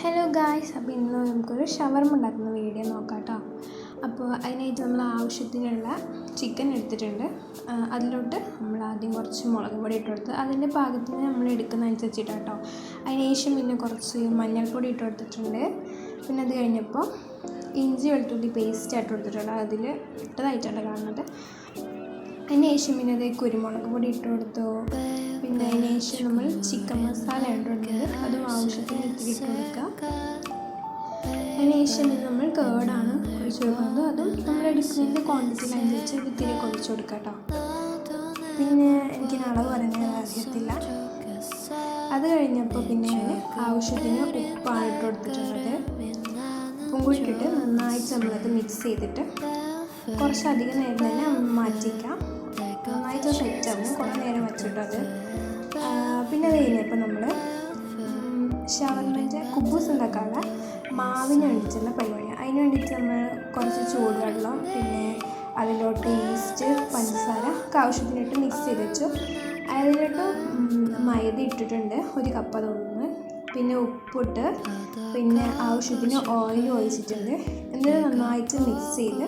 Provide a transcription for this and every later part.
Hello guys, അപ്പോൾ ഇന്ന് നമുക്കൊരു ഷവർമ ഉണ്ടാക്കുന്ന വീഡിയോ നോക്കാം കേട്ടോ. അപ്പോൾ അതിനായിട്ട് നമ്മൾ ആവശ്യത്തിനുള്ള ചിക്കൻ എടുത്തിട്ടുണ്ട്. അതിലോട്ട് നമ്മൾ ആദ്യം കുറച്ച് മുളക് പൊടി ഇട്ട് കൊടുത്ത് അതിൻ്റെ പാകത്തിന് നമ്മൾ എടുക്കുന്നതനുസരിച്ചിട്ടാണ് കേട്ടോ. അതിനുശേഷം പിന്നെ കുറച്ച് മഞ്ഞൾപ്പൊടി ഇട്ട് കൊടുത്തിട്ടുണ്ട്. പിന്നെ അത് കഴിഞ്ഞപ്പോൾ ഇഞ്ചി വെളുത്തുള്ളി പേസ്റ്റ് ആയിട്ട് കൊടുത്തിട്ടുണ്ട്. അതിൽ ഇട്ടതായിട്ടാണ് കാണുന്നത്. അതിനുശേഷം പിന്നെ അത് കുരുമുളക് പൊടി ഇട്ട് കൊടുത്തു. പിന്നെ അതിനുശേഷം നമ്മൾ ചിക്കൻ മസാല ഇട്ട് കൊടുക്കുന്നത് അതും ആവശ്യത്തിന് ഇത്തിരി ഇട്ട് കൊടുക്കുക. അതിനുശേഷം നമ്മൾ കേടാണ് ഒഴിച്ച് കൊടുക്കുന്നത്. അതും നമ്മൾ എടുക്കുന്നതിൻ്റെ ക്വാണ്ടിറ്റിയിലനുസരിച്ച് ഇത്തിരി ഒഴിച്ച് കൊടുക്കുക കേട്ടോ. പിന്നെ എനിക്ക് അളവ് പറയുന്നത് അറിയത്തില്ല. അത് കഴിഞ്ഞപ്പോൾ പിന്നെ ഞാൻ ആവശ്യത്തിന് ഉപ്പാണ് ഇട്ട് കൊടുത്തിട്ടുള്ളത്. ഉപ്പും കൂടി ഇട്ടിട്ട് നന്നായിട്ട് നമ്മളത് മിക്സ് ചെയ്തിട്ട് കുറച്ചധികം നേരം തന്നെ മാറ്റിക്കാം. നന്നായിട്ട് സെറ്റാവും. കുറേ നേരം വെച്ചിട്ടത്. പിന്നെ അത് കഴിഞ്ഞപ്പോൾ നമ്മൾ ഷവർമൻ്റെ കുബൂസ് ഉണ്ടാക്കാനുള്ള മാവിന് വേണ്ടിയിട്ടുള്ള പരിപാടിയാണ്. അതിന് വേണ്ടിയിട്ട് നമ്മൾ കുറച്ച് ചൂടുവെള്ളം, പിന്നെ അതിലോട്ട് ഈസ്റ്റ്, പഞ്ചസാര ഒക്കെ ആവശ്യത്തിനിട്ട് മിക്സ് ചെയ്ത് വെച്ചു. അതിലോട്ട് മൈദ ഇട്ടിട്ടുണ്ട്, 1 കപ്പ് തോന്നുന്നു. പിന്നെ ഉപ്പിട്ട്, പിന്നെ ആവശ്യത്തിന് ഓയിൽ ഒഴിച്ചിട്ടുണ്ട്. എന്നിട്ട് നന്നായിട്ട് മിക്സ് ചെയ്ത്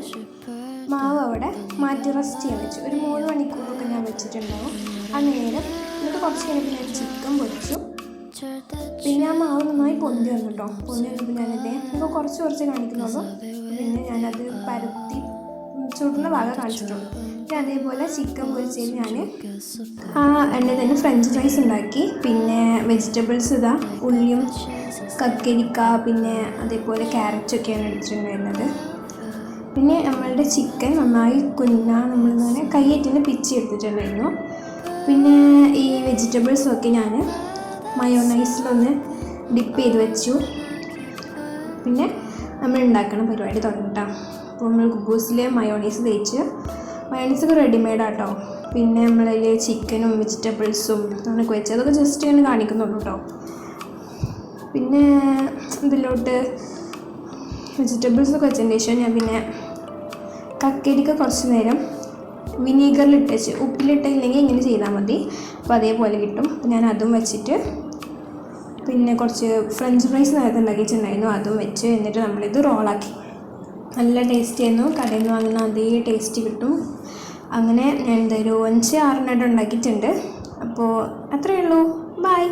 മാവ് അവിടെ മാറ്റി റെസ്റ്റ് ചെയ്യാൻ വെച്ചു. ഒരു 3 മണിക്കൂറൊക്കെ ഞാൻ വെച്ചിട്ടുണ്ടാവും. ആ നേരം എന്നിട്ട് കുറച്ച് കഴിഞ്ഞപ്പോൾ ഞാൻ ചിക്കൻ പൊരിച്ചു. പിന്നെ ആ മാവ് നന്നായി പൊന്തി വന്നു കേട്ടോ. പൊന്തി വന്നപ്പോൾ ഞാനത് ഇപ്പോൾ കുറച്ച് കാണിക്കുന്നുള്ളൂ. പിന്നെ ഞാനത് പരത്തി ചുടുന്ന ഭാഗം കാണിച്ചിട്ടുള്ളൂ. പിന്നെ അതേപോലെ ചിക്കൻ പൊരിച്ചതിൽ ഞാൻ ആ എണ്ണ തന്നെ ഫ്രഞ്ച് ഫ്രൈസ് ഉണ്ടാക്കി. പിന്നെ വെജിറ്റബിൾസ് ഇതാ ഉള്ളിയും കക്കരിക്ക, പിന്നെ അതേപോലെ ക്യാരറ്റൊക്കെയാണ് എടുത്തിട്ടുണ്ടായിരുന്നത്. പിന്നെ നമ്മളുടെ ചിക്കൻ നന്നായി നമ്മളിങ്ങനെ കൈയേറ്റിന് പിച്ചി എടുത്തിട്ടുണ്ടായിരുന്നു. പിന്നെ ഈ വെജിറ്റബിൾസൊക്കെ ഞാൻ മയോണൈസിലൊന്ന് ഡിപ്പ് ചെയ്ത് വെച്ചു. പിന്നെ നമ്മൾ ഉണ്ടാക്കണ പരിപാടി തുടങ്ങിട്ടാണ്. അപ്പോൾ നമ്മൾ കുബൂസിൽ മയോണൈസ് തേച്ച്, മയോണൈസൊക്കെ റെഡിമെയ്ഡാട്ടോ. പിന്നെ നമ്മളതിൽ ചിക്കനും വെജിറ്റബിൾസും അങ്ങനെയൊക്കെ വെച്ച് അതൊക്കെ ജസ്റ്റ് ഇങ്ങനെ കാണിക്കുന്നുള്ളൂ കേട്ടോ. പിന്നെ ഇതിലോട്ട് വെജിറ്റബിൾസൊക്കെ വെച്ചതിന് ശേഷം ഞാൻ പിന്നെ കക്കരിക്ക കുറച്ച് നേരം വിനീഗറിലിട്ട് വെച്ച്, ഉപ്പിലിട്ടില്ലെങ്കിൽ ഇങ്ങനെ ചെയ്താൽ മതി. അപ്പോൾ അതേപോലെ കിട്ടും. ഞാൻ അതും വെച്ചിട്ട് പിന്നെ കുറച്ച് ഫ്രഞ്ച് ഫ്രൈസ് നേരത്തെ ഉണ്ടാക്കിയിട്ടുണ്ടായിരുന്നു, അതും വെച്ച് എന്നിട്ട് നമ്മളിത് റോളാക്കി. നല്ല ടേസ്റ്റ് ആയിരുന്നു. കടയിൽ നിന്ന് വാങ്ങുന്ന അതേ ടേസ്റ്റ് കിട്ടും. അങ്ങനെ ഞാൻ എന്തായാലും 5-6 ഉണ്ടാക്കിയിട്ടുണ്ട്. അപ്പോൾ അത്രയേ ഉള്ളൂ. ബൈ.